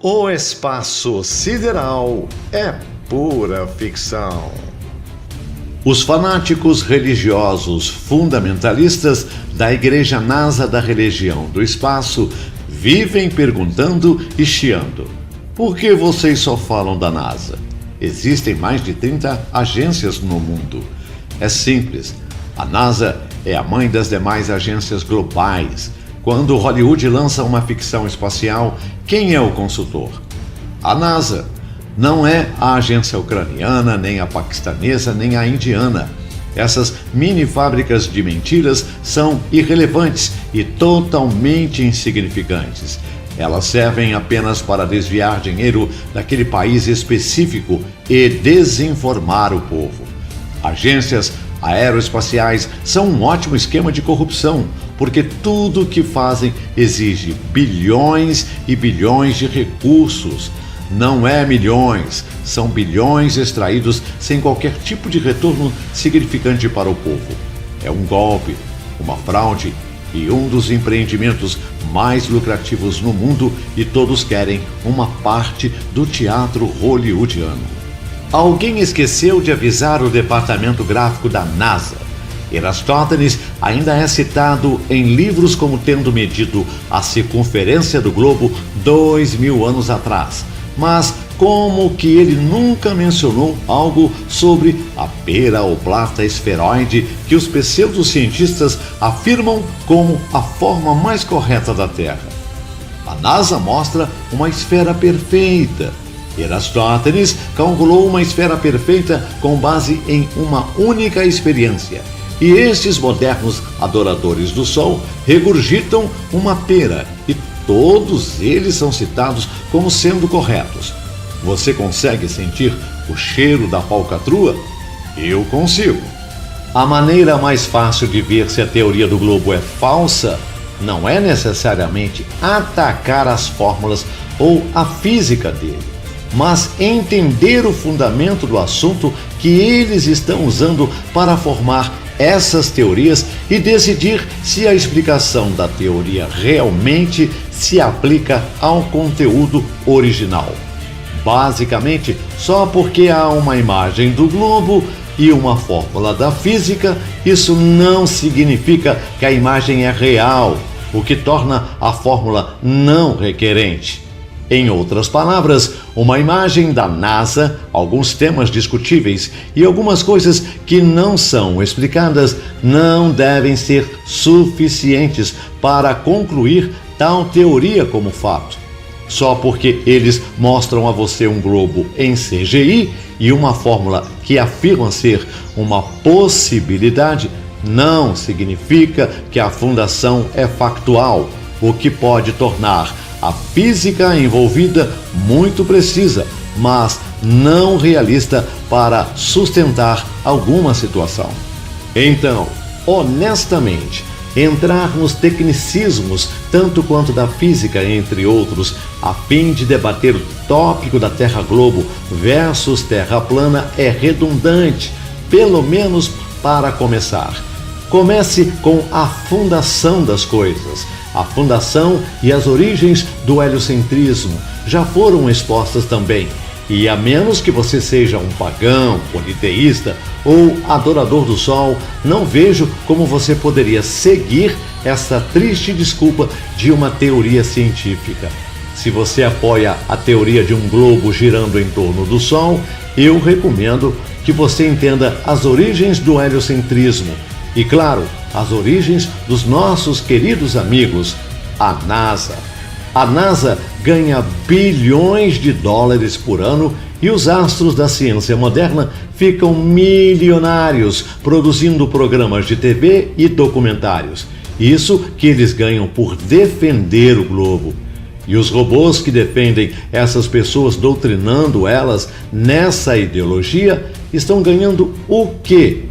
O espaço sideral é pura ficção. Os fanáticos religiosos fundamentalistas da Igreja NASA da Religião do Espaço vivem perguntando e chiando: por que vocês só falam da NASA? Existem mais de 30 agências no mundo. É simples, a NASA é a mãe das demais agências globais. Quando Hollywood lança uma ficção espacial, quem é o consultor? A NASA. Não é a agência ucraniana, nem a paquistanesa, nem a indiana. Essas mini fábricas de mentiras são irrelevantes e totalmente insignificantes. Elas servem apenas para desviar dinheiro daquele país específico e desinformar o povo. Agências aeroespaciais são um ótimo esquema de corrupção, porque tudo o que fazem exige bilhões e bilhões de recursos. Não é milhões, são bilhões extraídos sem qualquer tipo de retorno significante para o povo. É um golpe, uma fraude e um dos empreendimentos mais lucrativos no mundo, e todos querem uma parte do teatro hollywoodiano. Alguém esqueceu de avisar o departamento gráfico da NASA. Eratosthenes ainda é citado em livros como tendo medido a circunferência do globo 2000 anos atrás. Mas como que ele nunca mencionou algo sobre a pera ou plata esferoide que os pseudocientistas afirmam como a forma mais correta da Terra? A NASA mostra uma esfera perfeita. Eratosthenes calculou uma esfera perfeita com base em uma única experiência. E estes modernos adoradores do Sol regurgitam uma pera, e todos eles são citados como sendo corretos. Você consegue sentir o cheiro da falcatrua? Eu consigo. A maneira mais fácil de ver se a teoria do globo é falsa não é necessariamente atacar as fórmulas ou a física dele, mas entender o fundamento do assunto que eles estão usando para formar essas teorias e decidir se a explicação da teoria realmente se aplica ao conteúdo original. Basicamente, só porque há uma imagem do globo e uma fórmula da física, isso não significa que a imagem é real, o que torna a fórmula não requerente. Em outras palavras, uma imagem da NASA, alguns temas discutíveis e algumas coisas que não são explicadas não devem ser suficientes para concluir tal teoria como fato. Só porque eles mostram a você um globo em CGI e uma fórmula que afirma ser uma possibilidade, não significa que a fundação é factual, o que pode tornar a física envolvida muito precisa, mas não realista para sustentar alguma situação. Então, honestamente, entrar nos tecnicismos, tanto quanto da física, entre outros, a fim de debater o tópico da Terra-globo versus Terra plana é redundante, pelo menos para começar. Comece com a fundação das coisas. A fundação e as origens do heliocentrismo já foram expostas também, e a menos que você seja um pagão, politeísta ou adorador do Sol, não vejo como você poderia seguir essa triste desculpa de uma teoria científica. Se você apoia a teoria de um globo girando em torno do Sol, eu recomendo que você entenda as origens do heliocentrismo e, claro, as origens dos nossos queridos amigos, a NASA. A NASA ganha bilhões de dólares por ano e os astros da ciência moderna ficam milionários produzindo programas de TV e documentários. Isso que eles ganham por defender o globo. E os robôs que defendem essas pessoas, doutrinando elas nessa ideologia, estão ganhando o quê?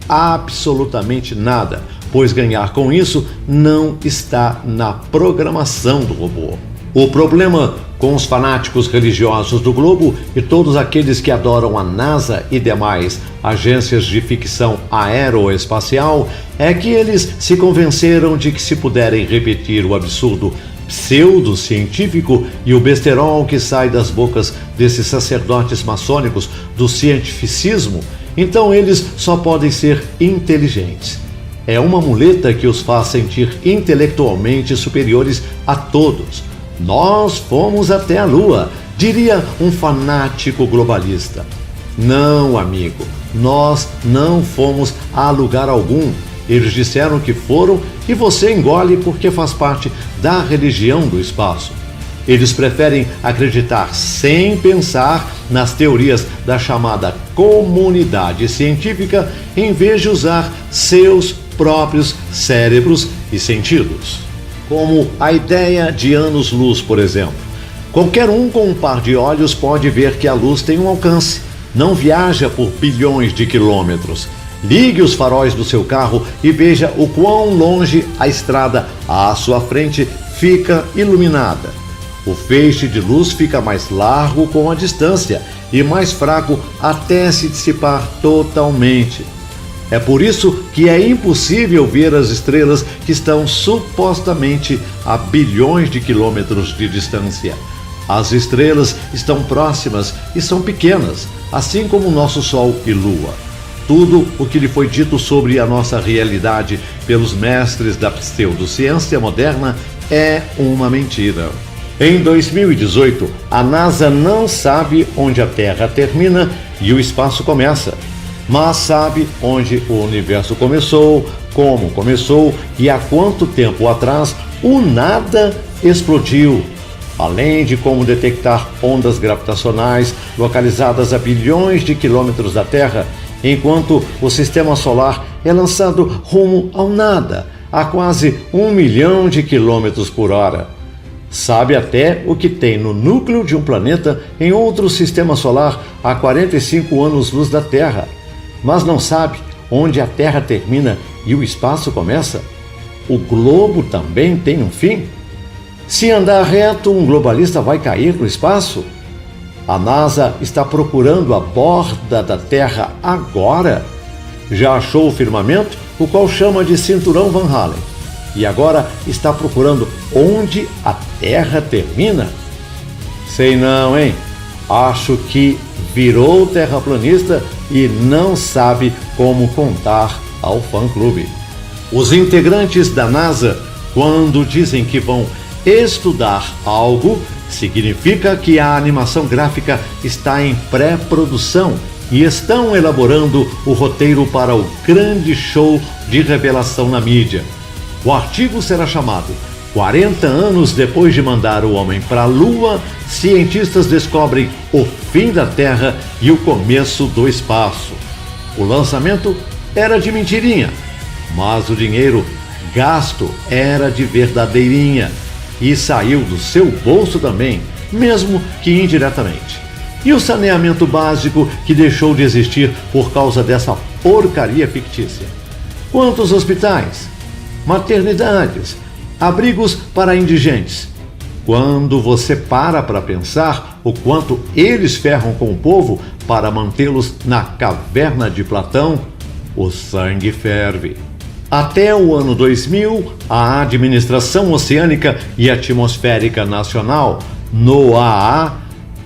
Absolutamente nada, pois ganhar com isso não está na programação do robô. O problema com os fanáticos religiosos do globo e todos aqueles que adoram a NASA e demais agências de ficção aeroespacial é que eles se convenceram de que, se puderem repetir o absurdo pseudocientífico e o besterol que sai das bocas desses sacerdotes maçônicos do cientificismo, então eles só podem ser inteligentes. É uma muleta que os faz sentir intelectualmente superiores a todos. Nós fomos até a Lua, diria um fanático globalista. Não, amigo, nós não fomos a lugar algum. Eles disseram que foram e você engole porque faz parte da religião do espaço. Eles preferem acreditar sem pensar nas teorias da chamada comunidade científica em vez de usar seus próprios cérebros e sentidos. Como a ideia de anos-luz, por exemplo. Qualquer um com um par de olhos pode ver que a luz tem um alcance, não viaja por bilhões de quilômetros. Ligue os faróis do seu carro e veja o quão longe a estrada à sua frente fica iluminada. O feixe de luz fica mais largo com a distância e mais fraco até se dissipar totalmente. É por isso que é impossível ver as estrelas que estão supostamente a bilhões de quilômetros de distância. As estrelas estão próximas e são pequenas, assim como nosso Sol e Lua. Tudo o que lhe foi dito sobre a nossa realidade pelos mestres da pseudociência moderna é uma mentira. Em 2018, a NASA não sabe onde a Terra termina e o espaço começa, mas sabe onde o universo começou, como começou e há quanto tempo atrás o nada explodiu. Além de como detectar ondas gravitacionais localizadas a bilhões de quilômetros da Terra, enquanto o sistema solar é lançado rumo ao nada, a quase 1 milhão de quilômetros por hora. Sabe até o que tem no núcleo de um planeta em outro sistema solar a 45 anos-luz da Terra, mas não sabe onde a Terra termina e o espaço começa? O globo também tem um fim? Se andar reto, um globalista vai cair no espaço? A NASA está procurando a borda da Terra agora. Já achou o firmamento, o qual chama de Cinturão Van Allen, e agora está procurando onde a Terra termina? Sei não, hein? Acho que virou terraplanista e não sabe como contar ao fã-clube. Os integrantes da NASA, quando dizem que vão estudar algo, significa que a animação gráfica está em pré-produção e estão elaborando o roteiro para o grande show de revelação na mídia. O artigo será chamado 40 anos depois de mandar o homem para a Lua, cientistas descobrem o fim da Terra e o começo do espaço. O lançamento era de mentirinha, mas o dinheiro gasto era de verdadeirinha e saiu do seu bolso também, mesmo que indiretamente. E o saneamento básico que deixou de existir por causa dessa porcaria fictícia? Quantos hospitais, maternidades, abrigos para indigentes? Quando você para pensar o quanto eles ferram com o povo para mantê-los na caverna de Platão, o sangue ferve. Até o ano 2000, a Administração Oceânica e Atmosférica Nacional, NOAA,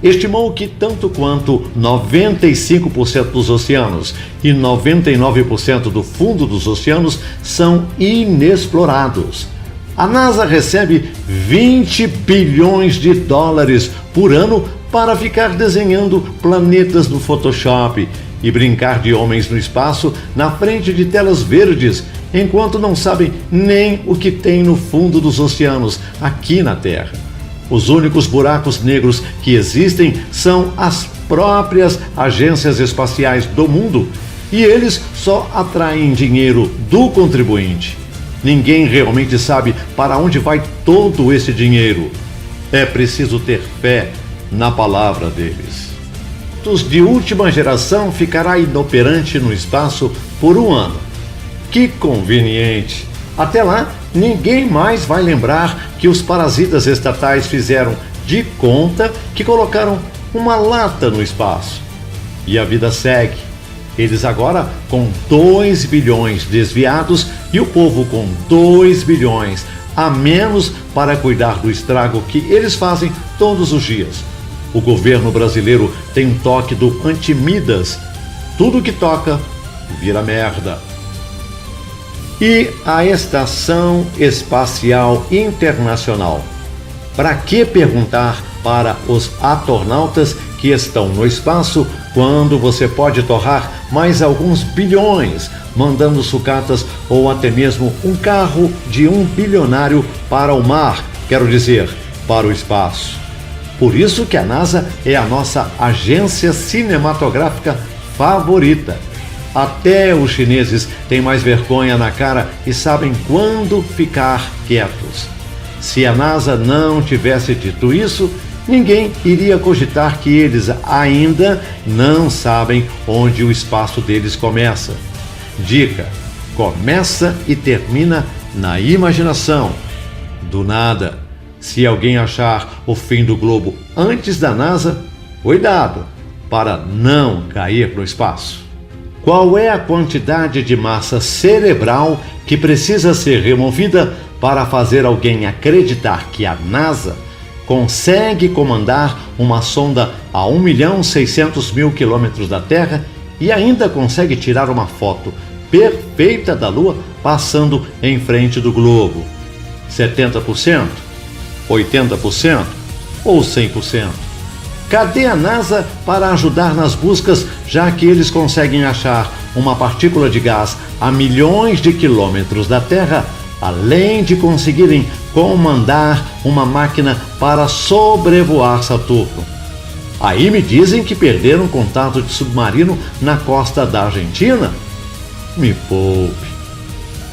estimou que tanto quanto 95% dos oceanos e 99% do fundo dos oceanos são inexplorados. A NASA recebe 20 bilhões de dólares por ano para ficar desenhando planetas no Photoshop e brincar de homens no espaço na frente de telas verdes, enquanto não sabem nem o que tem no fundo dos oceanos aqui na Terra. Os únicos buracos negros que existem são as próprias agências espaciais do mundo, e eles só atraem dinheiro do contribuinte. Ninguém realmente sabe para onde vai todo esse dinheiro. É preciso ter fé na palavra deles. Os de última geração ficará inoperante no espaço por 1 ano. Que conveniente! Até lá, ninguém mais vai lembrar que os parasitas estatais fizeram de conta que colocaram uma lata no espaço. E a vida segue. Eles agora com 2 bilhões desviados e o povo com 2 bilhões a menos para cuidar do estrago que eles fazem todos os dias. O governo brasileiro tem um toque do anti-Midas. Tudo que toca vira merda. E a Estação Espacial Internacional? Para que perguntar para os astronautas que estão no espaço quando você pode torrar mais alguns bilhões mandando sucatas ou até mesmo um carro de um bilionário para o mar, quero dizer, para o espaço? Por isso que a NASA é a nossa agência cinematográfica favorita. Até os chineses têm mais vergonha na cara e sabem quando ficar quietos. Se a NASA não tivesse dito isso, ninguém iria cogitar que eles ainda não sabem onde o espaço deles começa. Dica: começa e termina na imaginação. Do nada. Se alguém achar o fim do globo antes da NASA, cuidado para não cair no espaço. Qual é a quantidade de massa cerebral que precisa ser removida para fazer alguém acreditar que a NASA consegue comandar uma sonda a 1.600.000 quilômetros da Terra e ainda consegue tirar uma foto perfeita da Lua passando em frente do globo? 70%? 80% ou 100%? Cadê a NASA para ajudar nas buscas, já que eles conseguem achar uma partícula de gás a milhões de quilômetros da Terra, além de conseguirem comandar uma máquina para sobrevoar Saturno? Aí me dizem que perderam contato de submarino na costa da Argentina? Me poupe.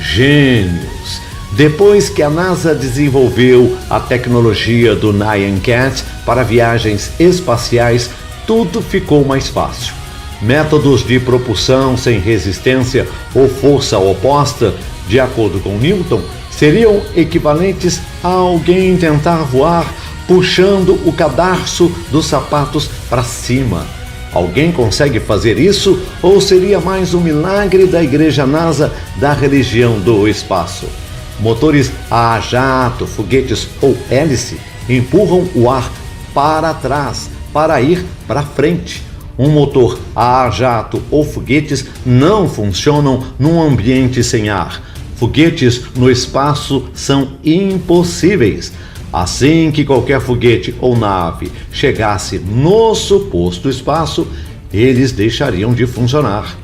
Gênios! Depois que a NASA desenvolveu a tecnologia do Nyan Cat para viagens espaciais, tudo ficou mais fácil. Métodos de propulsão sem resistência ou força oposta, de acordo com Newton, seriam equivalentes a alguém tentar voar puxando o cadarço dos sapatos para cima. Alguém consegue fazer isso ou seria mais um milagre da Igreja NASA da religião do espaço? Motores a jato, foguetes ou hélice empurram o ar para trás para ir para frente. Um motor a jato ou foguetes não funcionam num ambiente sem ar. Foguetes no espaço são impossíveis. Assim que qualquer foguete ou nave chegasse no suposto espaço, eles deixariam de funcionar.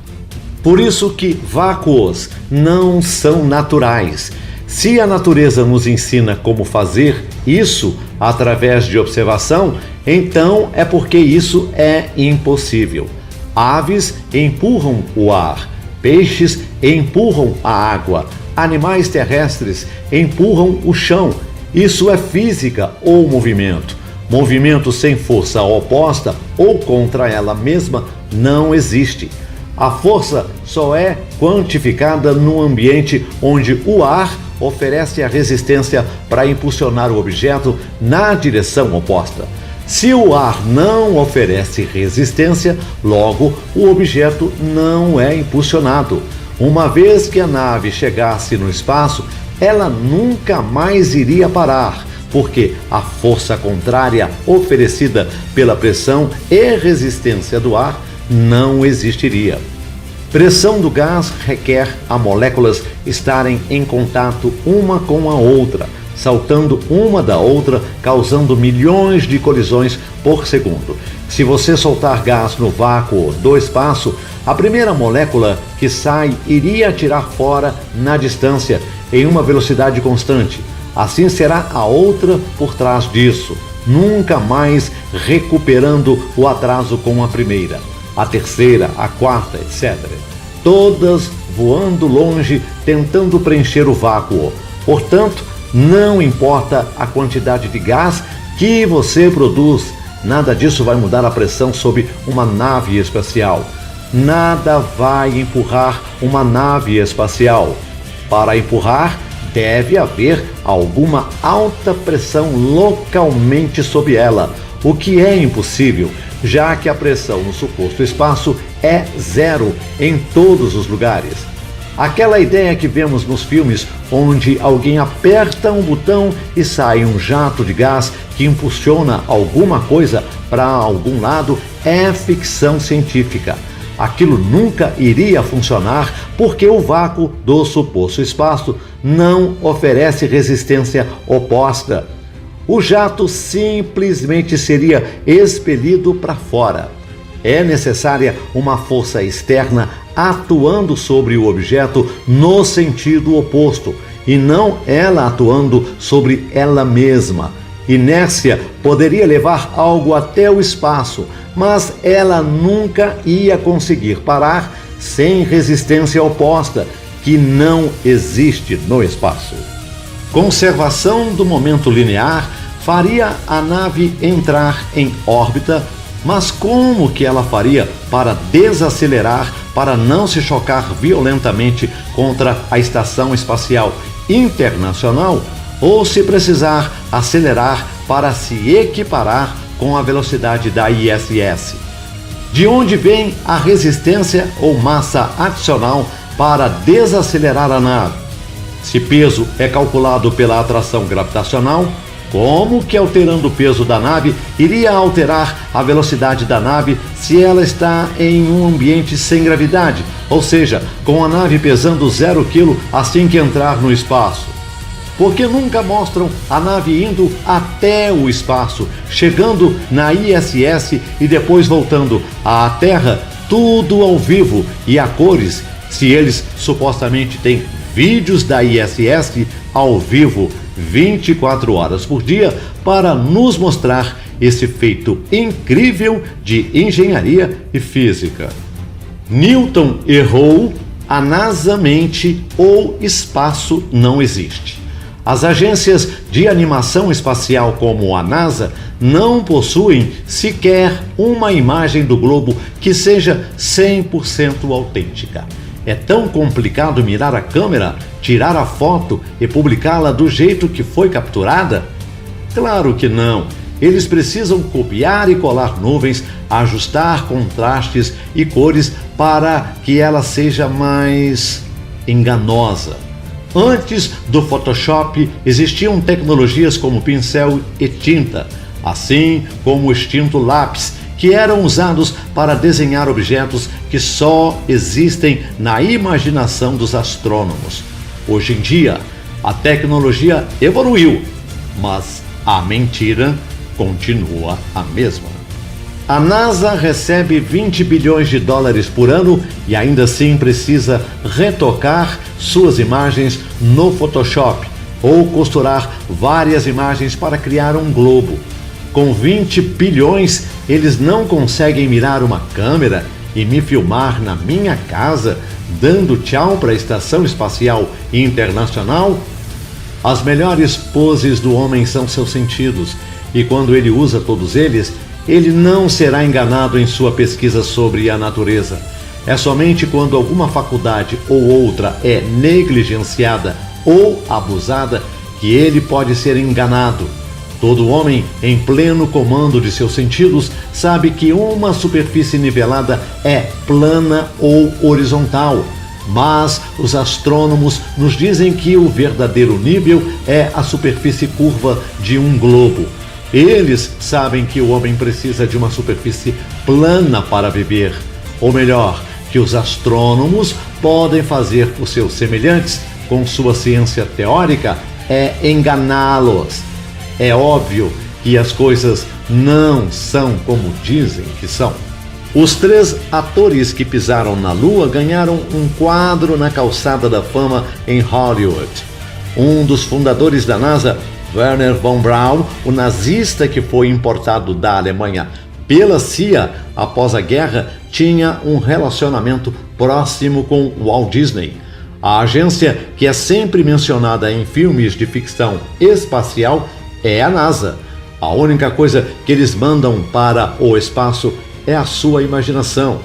Por isso que vácuos não são naturais. Se a natureza nos ensina como fazer isso através de observação, então é porque isso é impossível. Aves empurram o ar, peixes empurram a água, animais terrestres empurram o chão. Isso é física ou movimento. Movimento sem força oposta ou contra ela mesma não existe. A força só é quantificada no ambiente onde o ar oferece a resistência para impulsionar o objeto na direção oposta. Se o ar não oferece resistência, logo o objeto não é impulsionado. Uma vez que a nave chegasse no espaço, ela nunca mais iria parar, porque a força contrária oferecida pela pressão e resistência do ar não existiria. Pressão do gás requer a moléculas estarem em contato uma com a outra, saltando uma da outra, causando milhões de colisões por segundo. Se você soltar gás no vácuo do espaço, a primeira molécula que sai iria atirar fora na distância em uma velocidade constante. Assim será a outra por trás disso, nunca mais recuperando o atraso com a primeira, a terceira, a quarta, etc. Todas voando longe, tentando preencher o vácuo. Portanto, não importa a quantidade de gás que você produz, nada disso vai mudar a pressão sob uma nave espacial. Nada vai empurrar uma nave espacial. Para empurrar, deve haver alguma alta pressão localmente sob ela, o que é impossível, já que a pressão no suposto espaço é zero em todos os lugares. Aquela ideia que vemos nos filmes, onde alguém aperta um botão e sai um jato de gás que impulsiona alguma coisa para algum lado, é ficção científica. Aquilo nunca iria funcionar porque o vácuo do suposto espaço não oferece resistência oposta. O jato simplesmente seria expelido para fora. É necessária uma força externa atuando sobre o objeto no sentido oposto, e não ela atuando sobre ela mesma. Inércia poderia levar algo até o espaço, mas ela nunca ia conseguir parar sem resistência oposta, que não existe no espaço. Conservação do momento linear faria a nave entrar em órbita, mas como que ela faria para desacelerar, para não se chocar violentamente contra a Estação Espacial Internacional, ou se precisar acelerar para se equiparar com a velocidade da ISS? De onde vem a resistência ou massa adicional para desacelerar a nave? Se peso é calculado pela atração gravitacional, como que alterando o peso da nave iria alterar a velocidade da nave se ela está em um ambiente sem gravidade, ou seja, com a nave pesando 0 kg assim que entrar no espaço? Porque nunca mostram a nave indo até o espaço, chegando na ISS e depois voltando à Terra, tudo ao vivo e a cores, se eles supostamente têm vídeos da ISS ao vivo 24 horas por dia para nos mostrar esse feito incrível de engenharia e física. Newton errou, a NASA mente ou espaço não existe. As agências de animação espacial como a NASA não possuem sequer uma imagem do globo que seja 100% autêntica. É tão complicado mirar a câmera, tirar a foto e publicá-la do jeito que foi capturada? Claro que não. Eles precisam copiar e colar nuvens, ajustar contrastes e cores para que ela seja mais enganosa. Antes do Photoshop existiam tecnologias como pincel e tinta, assim como o extinto lápis, que eram usados para desenhar objetos que só existem na imaginação dos astrônomos. Hoje em dia, a tecnologia evoluiu, mas a mentira continua a mesma. A NASA recebe 20 bilhões de dólares por ano e ainda assim precisa retocar suas imagens no Photoshop ou costurar várias imagens para criar um globo. Com 20 bilhões, eles não conseguem mirar uma câmera e me filmar na minha casa, dando tchau para a Estação Espacial Internacional? As melhores poses do homem são seus sentidos, e quando ele usa todos eles, ele não será enganado em sua pesquisa sobre a natureza. É somente quando alguma faculdade ou outra é negligenciada ou abusada que ele pode ser enganado. Todo homem em pleno comando de seus sentidos sabe que uma superfície nivelada é plana ou horizontal, mas os astrônomos nos dizem que o verdadeiro nível é a superfície curva de um globo. Eles sabem que o homem precisa de uma superfície plana para viver, ou melhor, que os astrônomos podem fazer por seus semelhantes com sua ciência teórica é enganá-los. É óbvio que as coisas não são como dizem que são. Os 3 atores que pisaram na Lua ganharam um quadro na calçada da fama em Hollywood. Um dos fundadores da NASA, Wernher von Braun, o nazista que foi importado da Alemanha pela CIA após a guerra, tinha um relacionamento próximo com Walt Disney. A agência que é sempre mencionada em filmes de ficção espacial é a NASA. A única coisa que eles mandam para o espaço é a sua imaginação.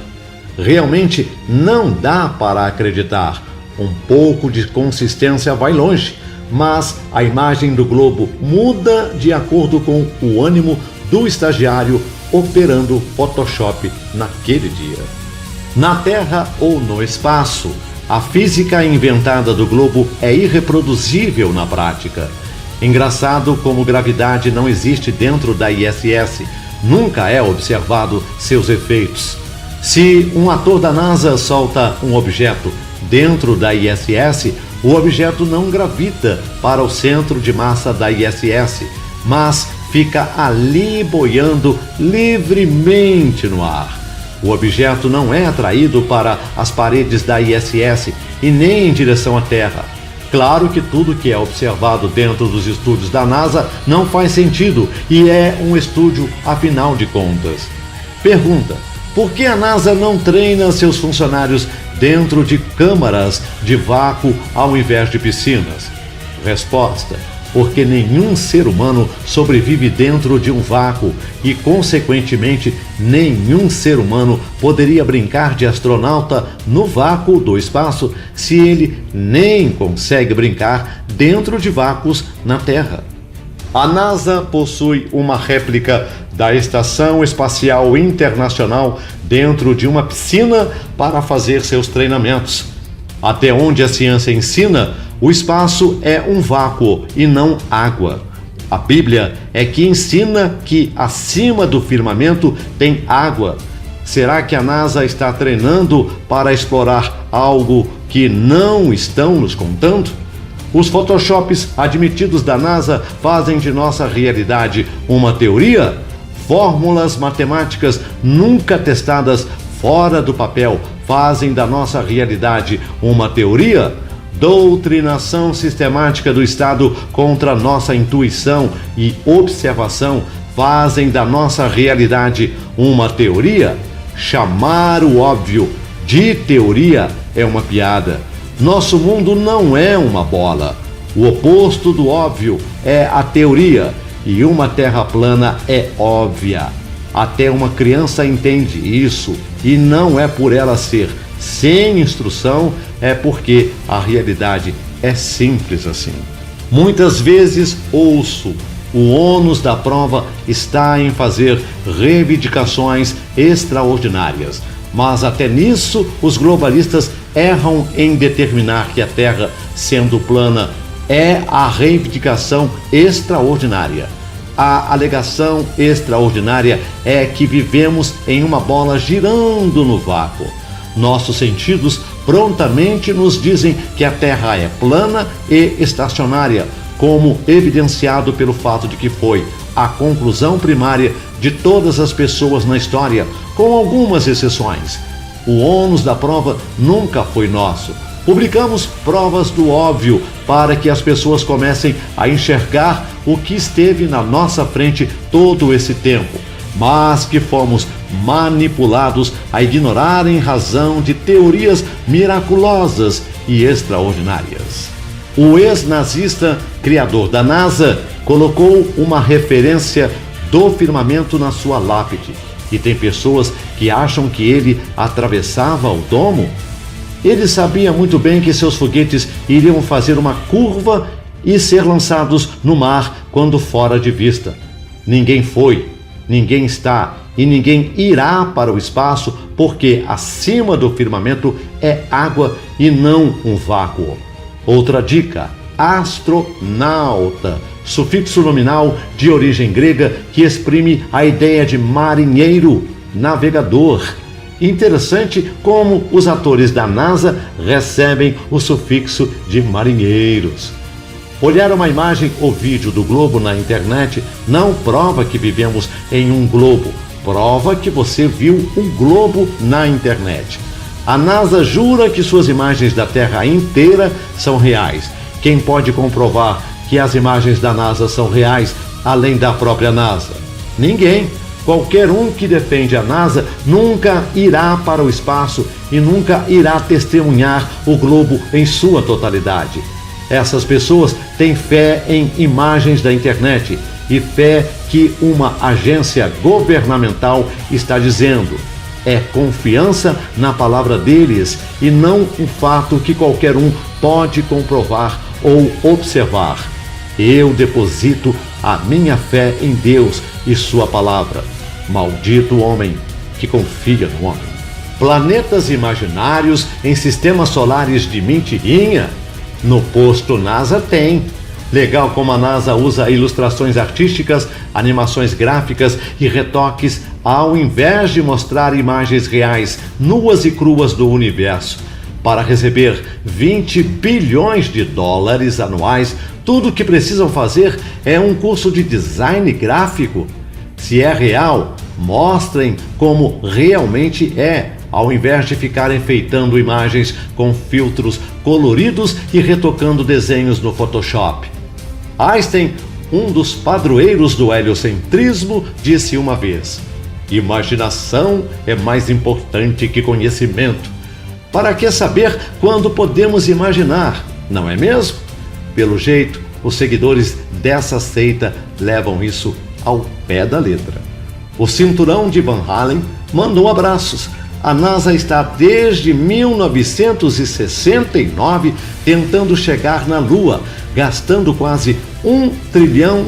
Realmente não dá para acreditar. Um pouco de consistência vai longe, mas a imagem do globo muda de acordo com o ânimo do estagiário operando Photoshop naquele dia. Na Terra ou no espaço, A física inventada do globo é irreproduzível na prática. Engraçado como gravidade não existe dentro da ISS. Nunca é observado seus efeitos. Se um ator da NASA solta um objeto dentro da ISS, o objeto não gravita para o centro de massa da ISS, mas fica ali boiando livremente no ar. O objeto não é atraído para as paredes da ISS e nem em direção à Terra. Claro que tudo que é observado dentro dos estúdios da NASA não faz sentido e é um estúdio afinal de contas. Pergunta: por que a NASA não treina seus funcionários dentro de câmaras de vácuo ao invés de piscinas? Resposta: porque nenhum ser humano sobrevive dentro de um vácuo e, consequentemente, nenhum ser humano poderia brincar de astronauta no vácuo do espaço se ele nem consegue brincar dentro de vácuos na Terra. A NASA possui uma réplica da Estação Espacial Internacional dentro de uma piscina para fazer seus treinamentos. Até onde a ciência ensina, o espaço é um vácuo e não água. A Bíblia é que ensina que acima do firmamento tem água. Será que a NASA está treinando para explorar algo que não estão nos contando? Os photoshops admitidos da NASA fazem de nossa realidade uma teoria? Fórmulas matemáticas nunca testadas fora do papel fazem da nossa realidade uma teoria? Doutrinação sistemática do Estado contra nossa intuição e observação fazem da nossa realidade uma teoria? Chamar o óbvio de teoria é uma piada. Nosso mundo não é uma bola. O oposto do óbvio é a teoria, e uma terra plana é óbvia. Até uma criança entende isso, e não é por ela ser sem instrução, é porque a realidade é simples assim. Muitas vezes ouço: o ônus da prova está em fazer reivindicações extraordinárias. Mas até nisso os globalistas erram em determinar que a Terra, sendo plana, é a reivindicação extraordinária. A alegação extraordinária é que vivemos em uma bola girando no vácuo. Nossos sentidos prontamente nos dizem que a Terra é plana e estacionária, como evidenciado pelo fato de que foi a conclusão primária de todas as pessoas na história, com algumas exceções. O ônus da prova nunca foi nosso. Publicamos provas do óbvio para que as pessoas comecem a enxergar o que esteve na nossa frente todo esse tempo, mas que fomos manipulados a ignorar em razão de teorias miraculosas e extraordinárias. O ex-nazista, criador da NASA, colocou uma referência do firmamento na sua lápide. E tem pessoas que acham que ele atravessava o domo. Ele sabia muito bem que seus foguetes iriam fazer uma curva e ser lançados no mar quando fora de vista. Ninguém foi, ninguém está e ninguém irá para o espaço, porque acima do firmamento é água e não um vácuo. Outra dica: astronauta, sufixo nominal de origem grega que exprime a ideia de marinheiro, navegador. Interessante como os atores da NASA recebem o sufixo de marinheiros. Olhar uma imagem ou vídeo do globo na internet não prova que vivemos em um globo, prova que você viu um globo na internet. A NASA jura que suas imagens da Terra inteira são reais. Quem pode comprovar que as imagens da NASA são reais, além da própria NASA? Ninguém. Qualquer um que defende a NASA nunca irá para o espaço e nunca irá testemunhar o globo em sua totalidade. Essas pessoas têm fé em imagens da internet e fé que uma agência governamental está dizendo. É confiança na palavra deles e não um fato que qualquer um pode comprovar ou observar. Eu deposito a minha fé em Deus e sua palavra. Maldito o homem que confia no homem. Planetas imaginários em sistemas solares de mentirinha? No posto NASA tem. Legal como a NASA usa ilustrações artísticas, animações gráficas e retoques ao invés de mostrar imagens reais, nuas e cruas do universo. Para receber 20 bilhões de dólares anuais, tudo o que precisam fazer é um curso de design gráfico. Se é real, mostrem como realmente é, ao invés de ficar enfeitando imagens com filtros coloridos e retocando desenhos no Photoshop. Einstein, um dos padroeiros do heliocentrismo, disse uma vez: imaginação é mais importante que conhecimento. Para que saber quando podemos imaginar, não é mesmo? Pelo jeito, os seguidores dessa seita levam isso ao pé da letra. O cinturão de Van Halen mandou abraços. A NASA está desde 1969 tentando chegar na Lua, gastando quase $1 trilhão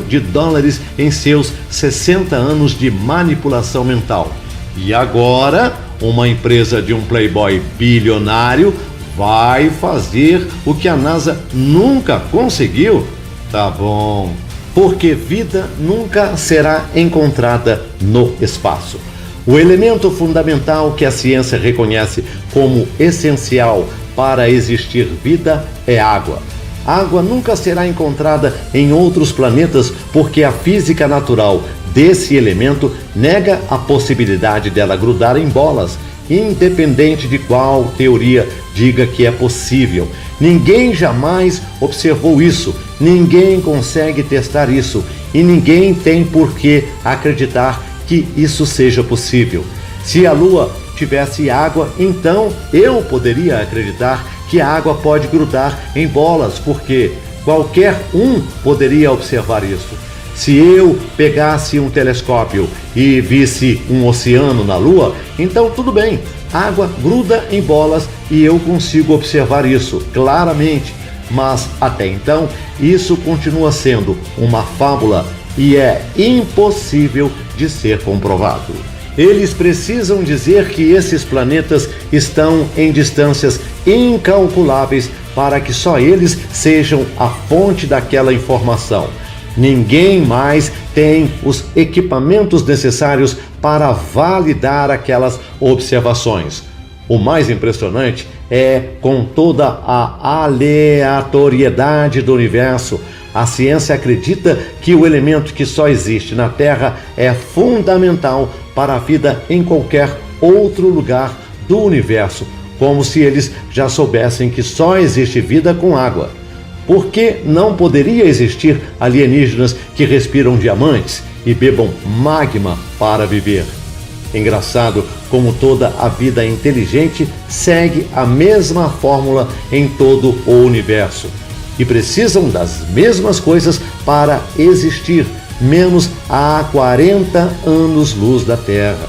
em seus 60 anos de manipulação mental. E agora, uma empresa de um playboy bilionário vai fazer o que a NASA nunca conseguiu? Tá bom, porque vida nunca será encontrada no espaço. O elemento fundamental que a ciência reconhece como essencial para existir vida é água. Água nunca será encontrada em outros planetas porque a física natural desse elemento nega a possibilidade dela grudar em bolas, independente de qual teoria diga que é possível. Ninguém jamais observou isso, ninguém consegue testar isso e ninguém tem por que acreditar que isso seja possível. Se a Lua tivesse água, então eu poderia acreditar que a água pode grudar em bolas, porque qualquer um poderia observar isso. Se eu pegasse um telescópio e visse um oceano na Lua, então tudo bem, água gruda em bolas e eu consigo observar isso claramente. Mas até então, isso continua sendo uma fábula e é impossível de ser comprovado. Eles precisam dizer que esses planetas estão em distâncias incalculáveis para que só eles sejam a fonte daquela informação. Ninguém mais tem os equipamentos necessários para validar aquelas observações. O mais impressionante é, com toda a aleatoriedade do universo, a ciência acredita que o elemento que só existe na Terra é fundamental para a vida em qualquer outro lugar do universo, como se eles já soubessem que só existe vida com água. Por que não poderia existir alienígenas que respiram diamantes e bebam magma para viver? Engraçado como toda a vida inteligente segue a mesma fórmula em todo o universo. E precisam das mesmas coisas para existir, menos a 40 anos-luz da Terra.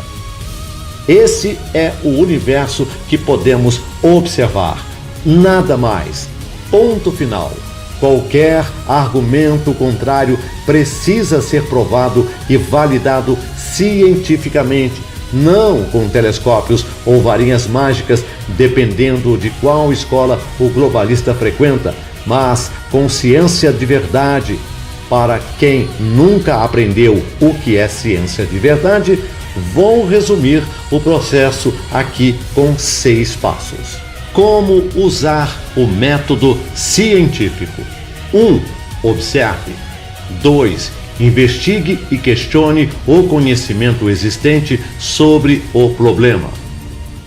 Esse é o universo que podemos observar. Nada mais. Ponto final. Qualquer argumento contrário precisa ser provado e validado cientificamente, não com telescópios ou varinhas mágicas, dependendo de qual escola o globalista frequenta, mas com ciência de verdade. Para quem nunca aprendeu o que é ciência de verdade, vou resumir o processo aqui com 6 passos. Como usar o método científico? 1. Observe. 2. Investigue e questione o conhecimento existente sobre o problema.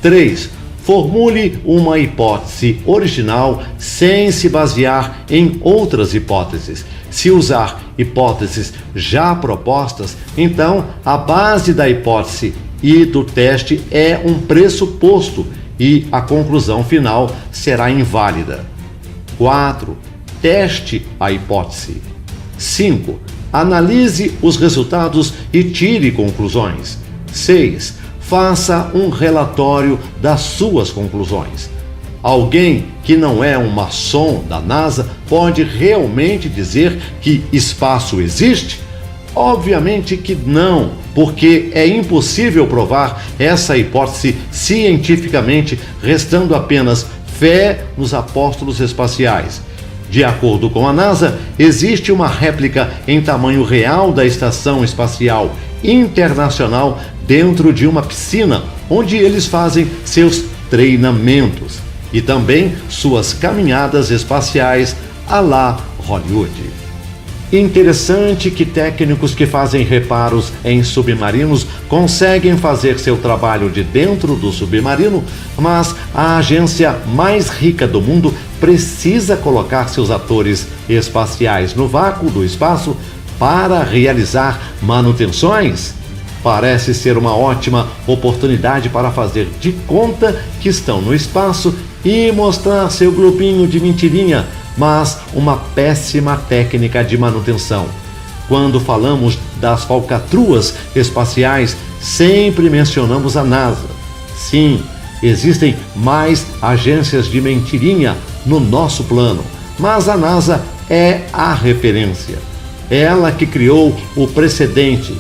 3. Formule uma hipótese original sem se basear em outras hipóteses. Se usar hipóteses já propostas, então a base da hipótese e do teste é um pressuposto e a conclusão final será inválida. 4. Teste a hipótese. 5. Analise os resultados e tire conclusões. 6. Faça um relatório das suas conclusões. Alguém que não é um maçom da NASA pode realmente dizer que espaço existe? Obviamente que não, porque é impossível provar essa hipótese cientificamente, restando apenas fé nos apóstolos espaciais. De acordo com a NASA, existe uma réplica em tamanho real da Estação Espacial Internacional dentro de uma piscina, onde eles fazem seus treinamentos e também suas caminhadas espaciais à la Hollywood. Interessante que técnicos que fazem reparos em submarinos conseguem fazer seu trabalho de dentro do submarino, mas a agência mais rica do mundo precisa colocar seus atores espaciais no vácuo do espaço para realizar manutenções. Parece ser uma ótima oportunidade para fazer de conta que estão no espaço e mostrar seu grupinho de mentirinha, mas uma péssima técnica de manutenção. Quando falamos das falcatruas espaciais, sempre mencionamos a NASA. Sim, existem mais agências de mentirinha no nosso plano, mas a NASA é a referência. Ela que criou o precedente.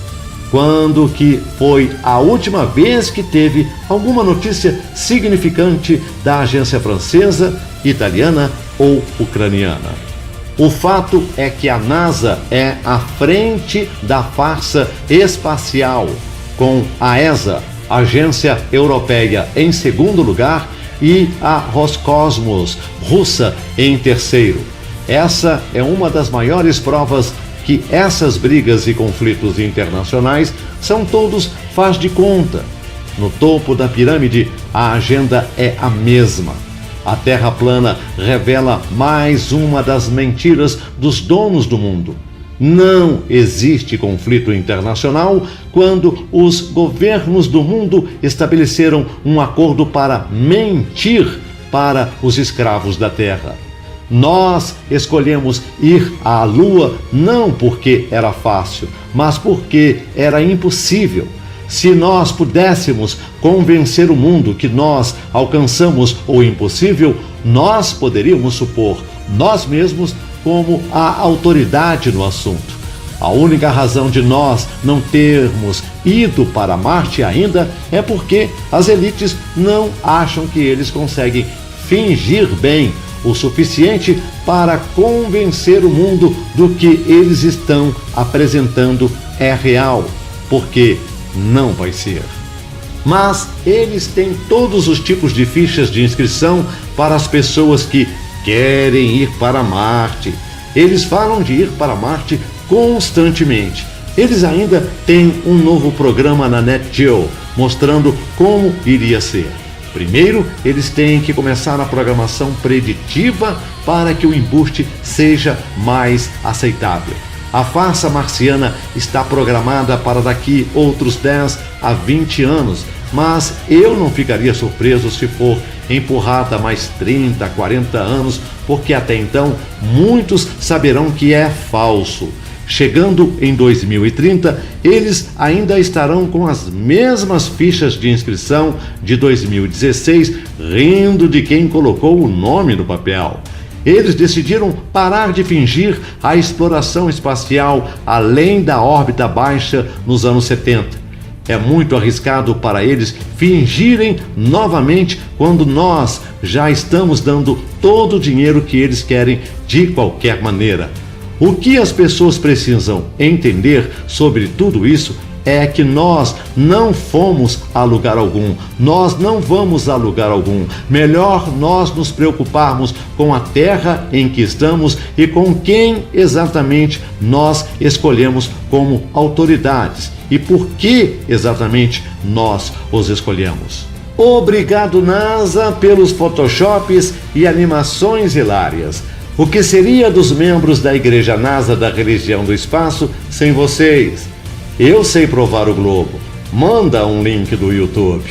Quando que foi a última vez que teve alguma notícia significante da agência francesa, italiana ou ucraniana? O fato é que a NASA é à frente da farsa espacial, com a ESA, Agência Europeia, em segundo lugar, e a Roscosmos, russa, em terceiro. Essa é uma das maiores provas que essas brigas e conflitos internacionais são todos faz de conta. No topo da pirâmide, a agenda é a mesma. A Terra plana revela mais uma das mentiras dos donos do mundo. Não existe conflito internacional quando os governos do mundo estabeleceram um acordo para mentir para os escravos da Terra. Nós escolhemos ir à Lua não porque era fácil, mas porque era impossível. Se nós pudéssemos convencer o mundo que nós alcançamos o impossível, nós poderíamos supor nós mesmos como a autoridade no assunto. A única razão de nós não termos ido para Marte ainda é porque as elites não acham que eles conseguem fingir bem o suficiente para convencer o mundo do que eles estão apresentando é real, porque não vai ser. Mas eles têm todos os tipos de fichas de inscrição para as pessoas que querem ir para Marte. Eles falam de ir para Marte constantemente. Eles ainda têm um novo programa na NetGeo, mostrando como iria ser. Primeiro, eles têm que começar a programação preditiva para que o embuste seja mais aceitável. A farsa marciana está programada para daqui outros 10 a 20 anos, mas eu não ficaria surpreso se for empurrada mais 30, 40 anos, porque até então muitos saberão que é falso. Chegando em 2030, eles ainda estarão com as mesmas fichas de inscrição de 2016, rindo de quem colocou o nome no papel. Eles decidiram parar de fingir a exploração espacial além da órbita baixa nos anos 70. É muito arriscado para eles fingirem novamente quando nós já estamos dando todo o dinheiro que eles querem de qualquer maneira. O que as pessoas precisam entender sobre tudo isso é que nós não fomos a lugar algum, nós não vamos a lugar algum. Melhor nós nos preocuparmos com a terra em que estamos e com quem exatamente nós escolhemos como autoridades e por que exatamente nós os escolhemos. Obrigado, NASA, pelos photoshops e animações hilárias. O que seria dos membros da Igreja NASA da Religião do Espaço sem vocês? Eu sei provar o globo. Manda um link do YouTube.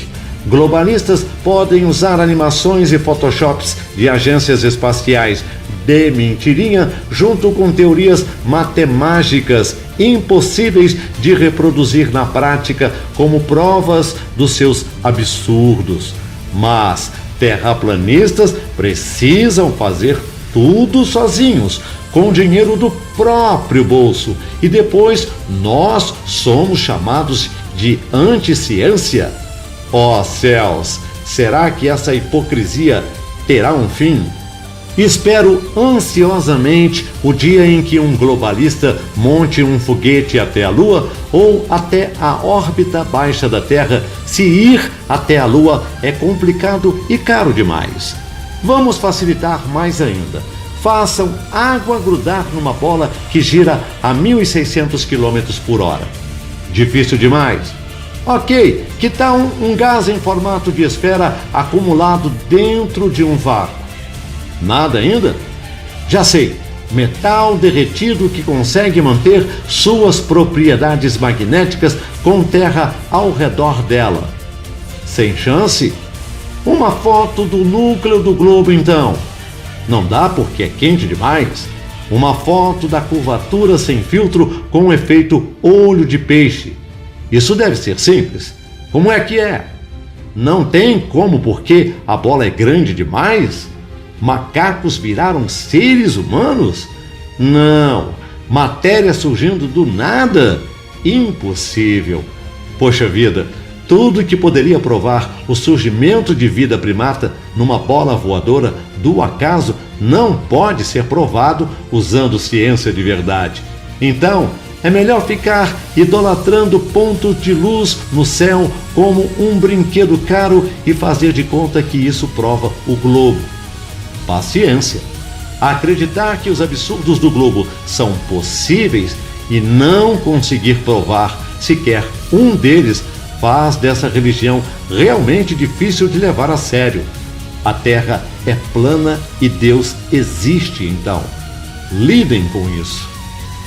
Globalistas podem usar animações e photoshops de agências espaciais de mentirinha junto com teorias matemáticas impossíveis de reproduzir na prática como provas dos seus absurdos. Mas terraplanistas precisam fazer tudo sozinhos, com dinheiro do próprio bolso, e depois nós somos chamados de anticiência? Ó céus, será que essa hipocrisia terá um fim? Espero ansiosamente o dia em que um globalista monte um foguete até a Lua ou até a órbita baixa da Terra. Se ir até a Lua é complicado e caro demais. Vamos facilitar mais ainda. Façam água grudar numa bola que gira a 1.600 km por hora. Difícil demais? Ok, que tal um gás em formato de esfera acumulado dentro de um vácuo? Nada ainda? Já sei, metal derretido que consegue manter suas propriedades magnéticas com terra ao redor dela. Sem chance? Uma foto do núcleo do globo então. Não dá porque é quente demais. Uma foto da curvatura sem filtro com efeito olho de peixe. Isso deve ser simples. Como é que é? Não tem como porque a bola é grande demais? Macacos viraram seres humanos? Não. Matéria surgindo do nada? Impossível. Poxa vida, tudo que poderia provar o surgimento de vida primata numa bola voadora do acaso não pode ser provado usando ciência de verdade. Então, é melhor ficar idolatrando pontos de luz no céu como um brinquedo caro e fazer de conta que isso prova o globo. Paciência. Acreditar que os absurdos do globo são possíveis e não conseguir provar sequer um deles faz dessa religião realmente difícil de levar a sério. A Terra é plana e Deus existe, então. Lidem com isso.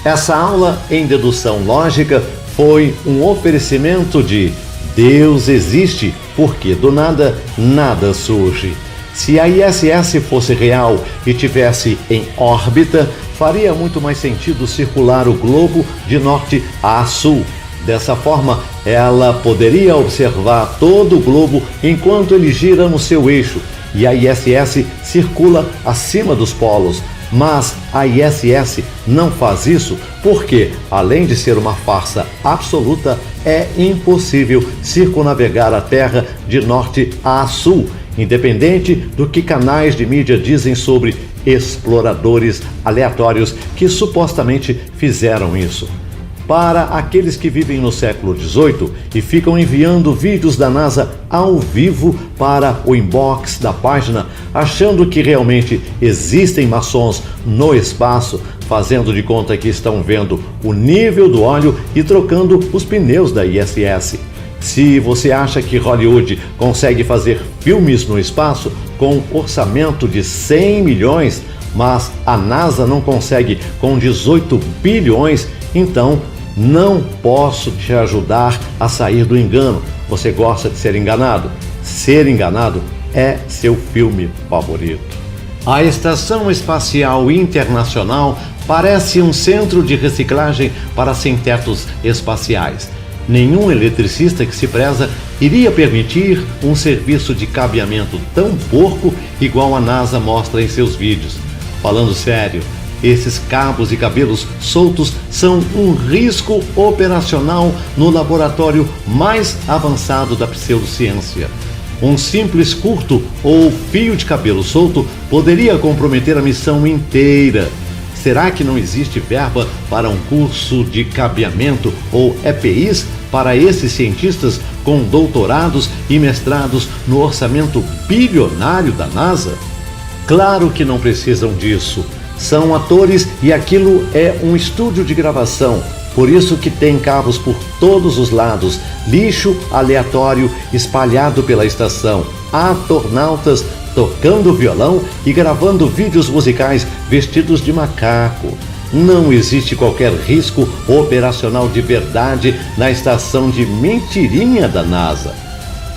Essa aula em dedução lógica foi um oferecimento de Deus existe porque do nada, nada surge. Se a ISS fosse real e tivesse em órbita, faria muito mais sentido circular o globo de norte a sul. Dessa forma, ela poderia observar todo o globo enquanto ele gira no seu eixo, e a ISS circula acima dos polos. Mas a ISS não faz isso porque, além de ser uma farsa absoluta, é impossível circunnavegar a Terra de norte a sul, independente do que canais de mídia dizem sobre exploradores aleatórios que supostamente fizeram isso. Para aqueles que vivem no século XVIII e ficam enviando vídeos da NASA ao vivo para o inbox da página, achando que realmente existem maçons no espaço, fazendo de conta que estão vendo o nível do óleo e trocando os pneus da ISS. Se você acha que Hollywood consegue fazer filmes no espaço com orçamento de 100 milhões, mas a NASA não consegue com 18 bilhões, então não posso te ajudar a sair do engano. Você gosta de ser enganado? Ser enganado é seu filme favorito. A Estação Espacial Internacional parece um centro de reciclagem para sem-tetos espaciais. Nenhum eletricista que se preza iria permitir um serviço de cabeamento tão porco igual a NASA mostra em seus vídeos. Falando sério, esses cabos e cabelos soltos são um risco operacional no laboratório mais avançado da pseudociência. Um simples curto ou fio de cabelo solto poderia comprometer a missão inteira. Será que não existe verba para um curso de cabeamento ou EPIs para esses cientistas com doutorados e mestrados no orçamento bilionário da NASA? Claro que não precisam disso. São atores e aquilo é um estúdio de gravação. Por isso que tem cabos por todos os lados, lixo aleatório espalhado pela estação, atornautas tocando violão e gravando vídeos musicais vestidos de macaco. Não existe qualquer risco operacional de verdade na estação de mentirinha da NASA.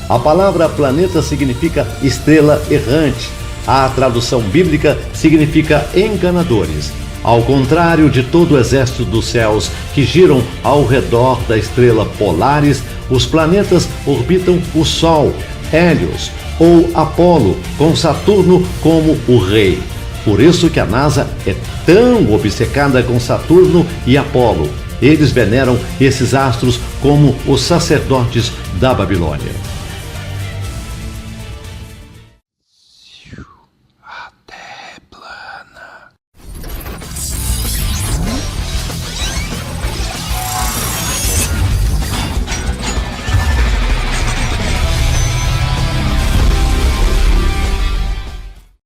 A palavra planeta significa estrela errante. A tradução bíblica significa enganadores. Ao contrário de todo o exército dos céus que giram ao redor da estrela Polaris, os planetas orbitam o Sol, Hélios ou Apolo, com Saturno como o rei. Por isso que a NASA é tão obcecada com Saturno e Apolo. Eles veneram esses astros como os sacerdotes da Babilônia.